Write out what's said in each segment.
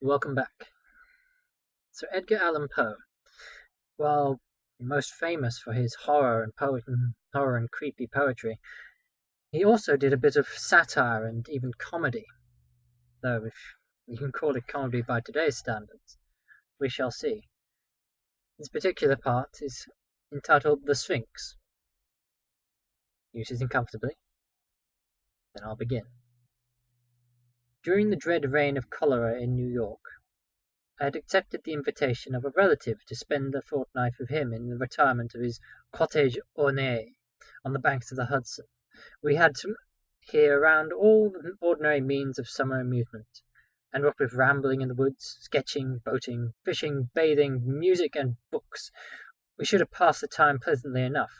Welcome back. So Edgar Allan Poe, while most famous for his horror and creepy poetry, he also did a bit of satire and even comedy, though if you can call it comedy by today's standards, we shall see. This particular part is entitled The Sphinx. You sitting comfortably? Then I'll begin. During the dread reign of cholera in New York, I had accepted the invitation of a relative to spend a fortnight with him in the retirement of his cottage ornée on the banks of the Hudson. We had here around all the ordinary means of summer amusement, and what with rambling in the woods, sketching, boating, fishing, bathing, music, and books, we should have passed the time pleasantly enough,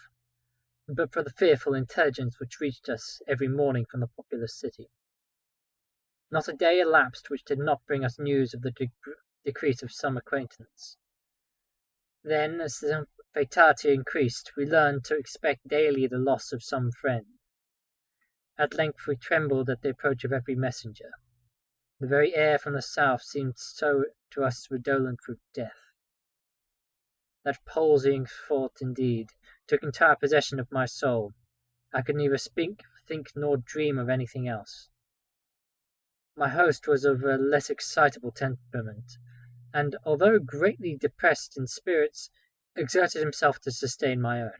but for the fearful intelligence which reached us every morning from the populous city. Not a day elapsed which did not bring us news of the decrease of some acquaintance. Then, as the fatality increased, we learned to expect daily the loss of some friend. At length we trembled at the approach of every messenger. The very air from the south seemed so to us redolent with death. That palsying thought, indeed, took entire possession of my soul. I could neither speak, think, nor dream of anything else. My host was of a less excitable temperament, and, although greatly depressed in spirits, exerted himself to sustain my own.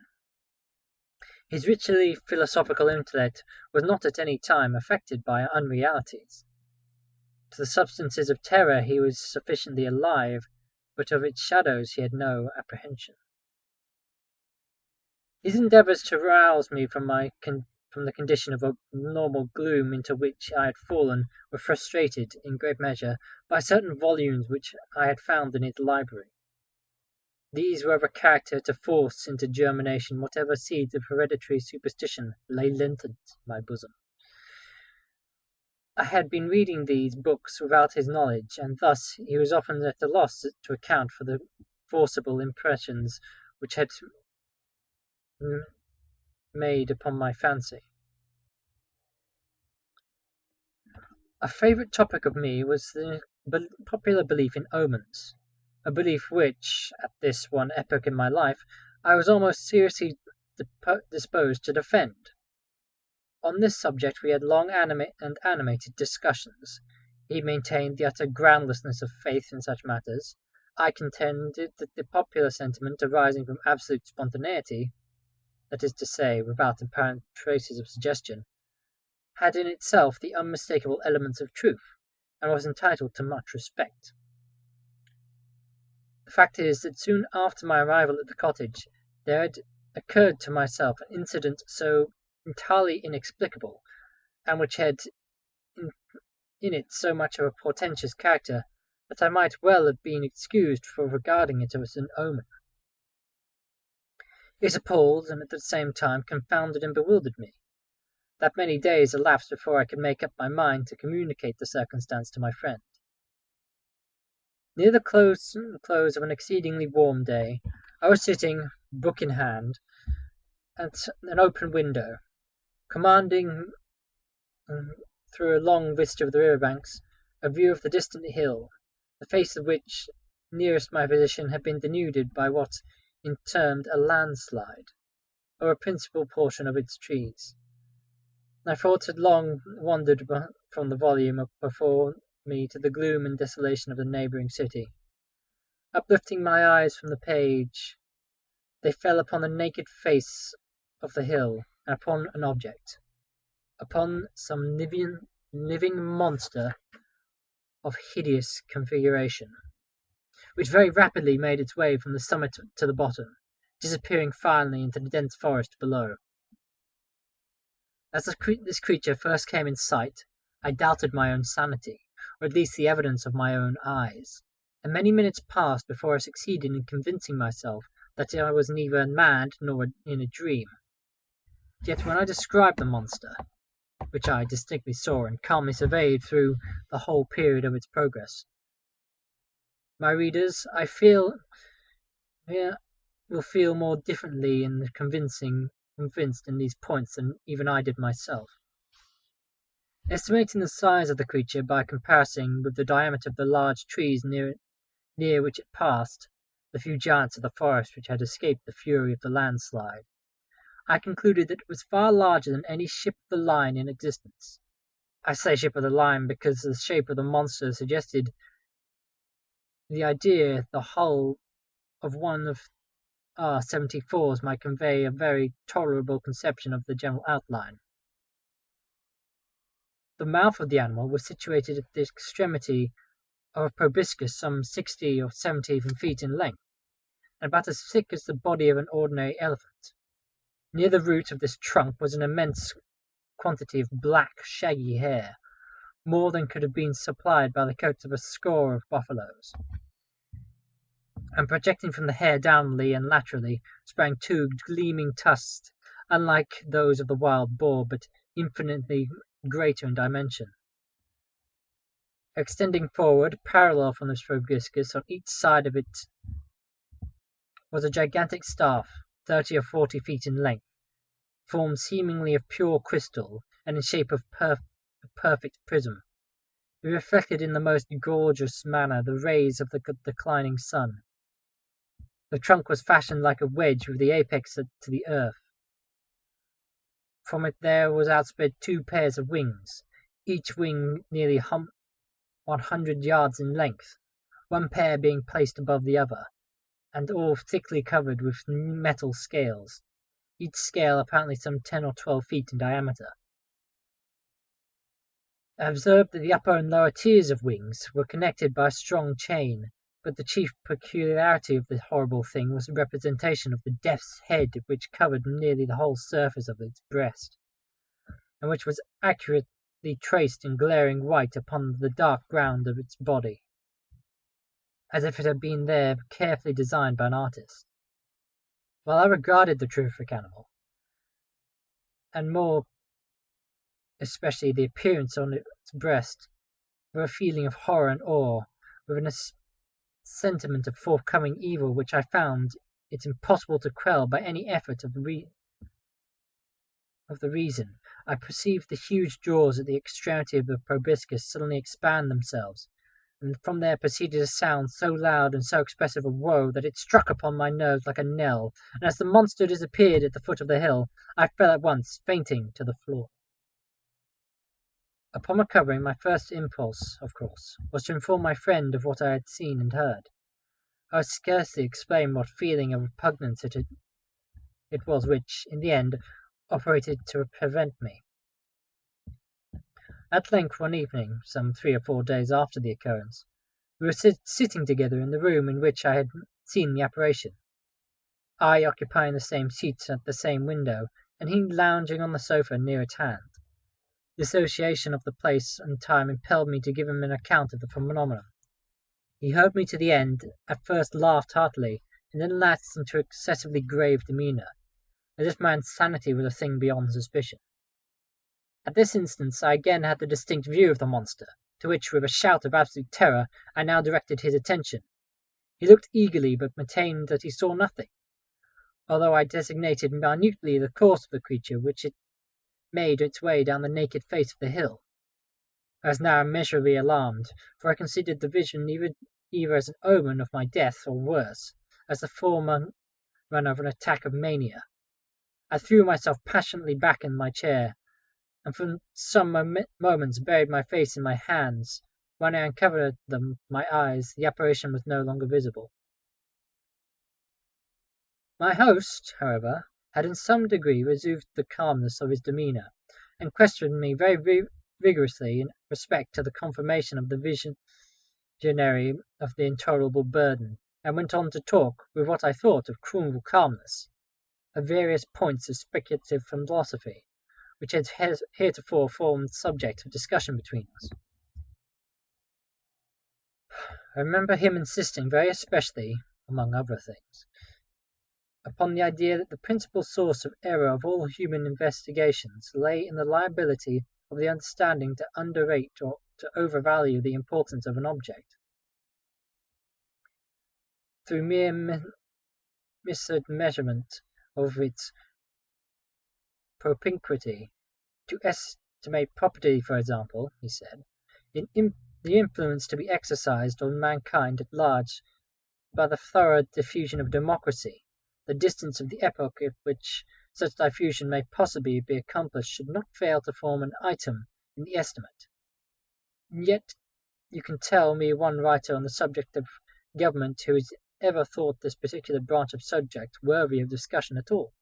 His richly philosophical intellect was not at any time affected by unrealities. To the substances of terror he was sufficiently alive, but of its shadows he had no apprehension. His endeavours to rouse me from the condition of abnormal gloom into which I had fallen were frustrated, in great measure, by certain volumes which I had found in his library. These were of a character to force into germination whatever seeds of hereditary superstition lay latent in my bosom. I had been reading these books without his knowledge, and thus he was often at a loss to account for the forcible impressions which had made upon my fancy. A favourite topic of me was the popular belief in omens, a belief which, at this one epoch in my life, I was almost seriously disposed to defend. On this subject we had long and animated discussions. He maintained the utter groundlessness of faith in such matters. I contended that the popular sentiment arising from absolute spontaneity, that is to say, without apparent traces of suggestion, had in itself the unmistakable elements of truth, and was entitled to much respect. The fact is that soon after my arrival at the cottage there had occurred to myself an incident so entirely inexplicable, and which had in it so much of a portentous character, that I might well have been excused for regarding it as an omen. It appalled, and at the same time confounded and bewildered me, that many days elapsed before I could make up my mind to communicate the circumstance to my friend. Near the close of an exceedingly warm day, I was sitting, book in hand, at an open window, commanding through a long vista of the river banks a view of the distant hill, the face of which nearest my position had been denuded by what is termed a landslide, or a principal portion of its trees. My thoughts had long wandered from the volume before me to the gloom and desolation of the neighbouring city. Uplifting my eyes from the page, they fell upon the naked face of the hill, and upon an object, upon some living monster of hideous configuration, which very rapidly made its way from the summit to the bottom, disappearing finally into the dense forest below. As this creature first came in sight, I doubted my own sanity, or at least the evidence of my own eyes, and many minutes passed before I succeeded in convincing myself that I was neither mad nor in a dream. Yet when I described the monster, which I distinctly saw and calmly surveyed through the whole period of its progress, my readers, I feel, will feel more differently and convinced in these points than even I did myself. Estimating the size of the creature by comparison with the diameter of the large trees near which it passed, the few giants of the forest which had escaped the fury of the landslide, I concluded that it was far larger than any ship of the line in existence. I say ship of the line because the shape of the monster suggested the idea the hull of one of our 74s might convey a very tolerable conception of the general outline. The mouth of the animal was situated at the extremity of a proboscis some 60 or 70 feet in length, and about as thick as the body of an ordinary elephant. Near the root of this trunk was an immense quantity of black, shaggy hair, more than could have been supplied by the coats of a score of buffaloes. And projecting from the hair downwardly and laterally sprang two gleaming tusks, unlike those of the wild boar, but infinitely greater in dimension. Extending forward, parallel from this proboscis, on each side of it was a gigantic staff, 30 or 40 feet in length, formed seemingly of pure crystal, and in shape of a perfect prism. It reflected in the most gorgeous manner the rays of the declining sun. The trunk was fashioned like a wedge with the apex to the earth. From it there was outspread 2 pairs of wings, each wing nearly 100 yards in length, one pair being placed above the other, and all thickly covered with metal scales, each scale apparently some 10 or 12 feet in diameter. I observed that the upper and lower tiers of wings were connected by a strong chain, but the chief peculiarity of the horrible thing was the representation of the death's head which covered nearly the whole surface of its breast, and which was accurately traced in glaring white upon the dark ground of its body, as if it had been there carefully designed by an artist. While I regarded the terrific animal, and more especially the appearance on its breast, with a feeling of horror and awe, with a sentiment of forthcoming evil which I found it impossible to quell by any effort of the reason, I perceived the huge jaws at the extremity of the proboscis suddenly expand themselves, and from there proceeded a sound so loud and so expressive of woe that it struck upon my nerves like a knell, and as the monster disappeared at the foot of the hill, I fell at once, fainting, to the floor. Upon recovering, my first impulse, of course, was to inform my friend of what I had seen and heard. I would scarcely explain what feeling of repugnance it was which, in the end, operated to prevent me. At length, one evening, some 3 or 4 days after the occurrence, we were sitting together in the room in which I had seen the apparition, I occupying the same seat at the same window, and he lounging on the sofa near at hand. The association of the place and time impelled me to give him an account of the phenomenon. He heard me to the end, at first laughed heartily, and then lapsed into excessively grave demeanour, as if my insanity was a thing beyond suspicion. At this instant I again had the distinct view of the monster, to which, with a shout of absolute terror, I now directed his attention. He looked eagerly, but maintained that he saw nothing, although I designated minutely the course of the creature which it made its way down the naked face of the hill. I was now immeasurably alarmed, for I considered the vision either as an omen of my death, or worse, as the forerunner of an attack of mania. I threw myself passionately back in my chair, and for some moments buried my face in my hands. When I uncovered my eyes, the apparition was no longer visible. My host, however, had in some degree resumed the calmness of his demeanour, and questioned me very vigorously in respect to the confirmation of the visionary of the intolerable burden, and went on to talk, with what I thought of cruel calmness, of various points of speculative philosophy, which had heretofore formed the subject of discussion between us. I remember him insisting very especially, among other things, upon the idea that the principal source of error of all human investigations lay in the liability of the understanding to underrate or to overvalue the importance of an object, through mere mismeasurement of its propinquity, to to make property, for example, he said, the influence to be exercised on mankind at large by the thorough diffusion of democracy, the distance of the epoch at which such diffusion may possibly be accomplished should not fail to form an item in the estimate. Yet you can tell me one writer on the subject of government who has ever thought this particular branch of subject worthy of discussion at all.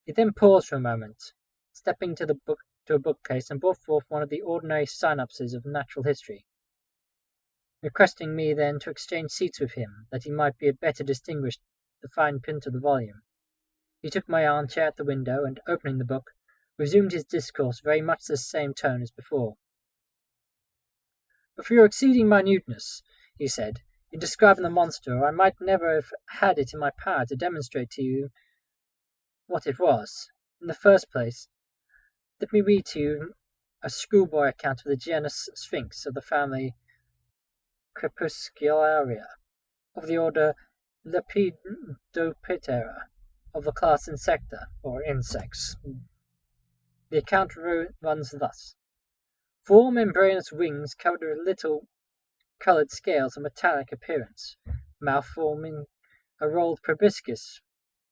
He then paused for a moment, stepping to a bookcase and brought forth one of the ordinary synopses of natural history, requesting me then to exchange seats with him, that he might be better distinguished the fine print of the volume. He took my armchair at the window, and, opening the book, resumed his discourse very much the same tone as before. "But for your exceeding minuteness," he said, "in describing the monster, I might never have had it in my power to demonstrate to you what it was. In the first place, let me read to you a schoolboy account of the genus Sphinx, of the family Crepuscularia, of the order Lepidoptera, of the class Insecta, or insects. The account runs thus: 4 membranous wings covered with little coloured scales of metallic appearance, mouth forming a rolled proboscis,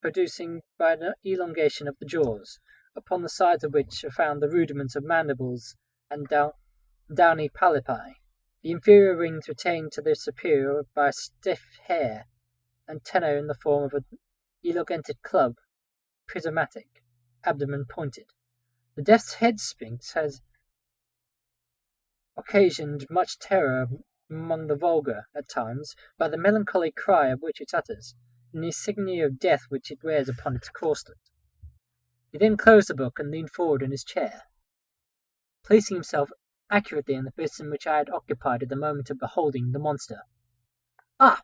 producing by an elongation of the jaws, upon the sides of which are found the rudiments of mandibles and downy polypi, the inferior wings retained to their superior by a stiff hair, antennae in the form of an elongated club, prismatic, abdomen pointed. The death's head Sphinx has occasioned much terror among the vulgar, at times, by the melancholy cry of which it utters, and the insignia of death which it wears upon its corslet." He then closed the book and leaned forward in his chair, placing himself accurately in the position which I had occupied at the moment of beholding the monster. "Ah!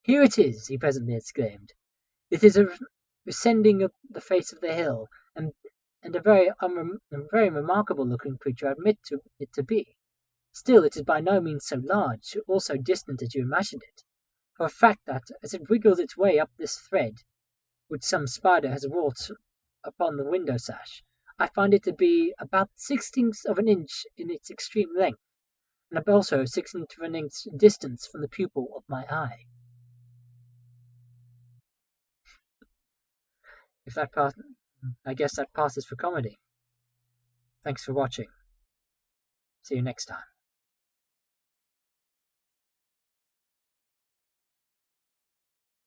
Here it is!" he presently exclaimed. "It is a descending of the face of the hill, and a very remarkable looking creature I admit it to be. Still, it is by no means so large, or so distant as you imagined it, for a fact that, as it wriggles its way up this thread, which some spider has wrought upon the window sash, I find it to be about 1/16 of an inch in its extreme length, and also 1/16 of an inch distance from the pupil of my eye." I guess that passes for comedy. Thanks for watching. See you next time.